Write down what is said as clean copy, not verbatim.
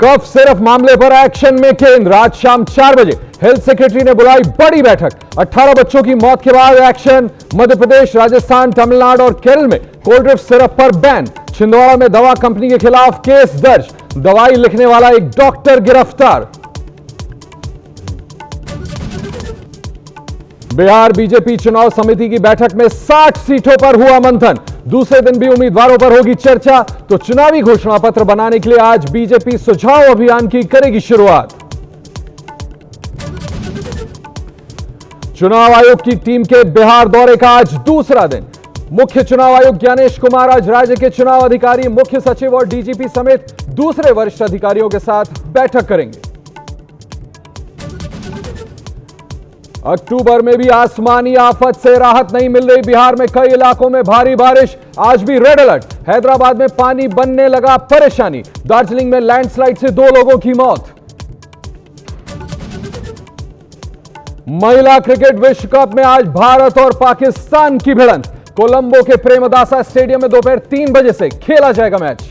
कफ सिरफ मामले पर एक्शन में केंद्र। आज शाम 4 बजे हेल्थ सेक्रेटरी ने बुलाई बड़ी बैठक। 18 बच्चों की मौत के बाद एक्शन। मध्य प्रदेश, राजस्थान, तमिलनाडु और केरल में कोल्ड ड्रिफ्ट सिरप पर बैन। छिंदवाड़ा में दवा कंपनी के खिलाफ केस दर्ज। दवाई लिखने वाला एक डॉक्टर गिरफ्तार। बिहार बीजेपी चुनाव समिति की बैठक में 60 सीटों पर हुआ मंथन। दूसरे दिन भी उम्मीदवारों पर होगी चर्चा। तो चुनावी घोषणा पत्र बनाने के लिए आज बीजेपी सुझाव अभियान की करेगी शुरुआत। चुनाव आयोग की टीम के बिहार दौरे का आज दूसरा दिन। मुख्य चुनाव आयुक्त ज्ञानेश कुमार आज राज्य के चुनाव अधिकारी, मुख्य सचिव और डीजीपी समेत दूसरे वरिष्ठ अधिकारियों के साथ बैठक करेंगे। अक्टूबर में भी आसमानी आफत से राहत नहीं मिल रही। बिहार में कई इलाकों में भारी बारिश। आज भी रेड अलर्ट। हैदराबाद में पानी बनने लगा परेशानी। दार्जिलिंग में लैंडस्लाइड से 2 लोगों की मौत। महिला क्रिकेट विश्व कप में आज भारत और पाकिस्तान की भिड़ंत। कोलंबो के प्रेमदासा स्टेडियम में दोपहर 3 बजे से खेला जाएगा मैच।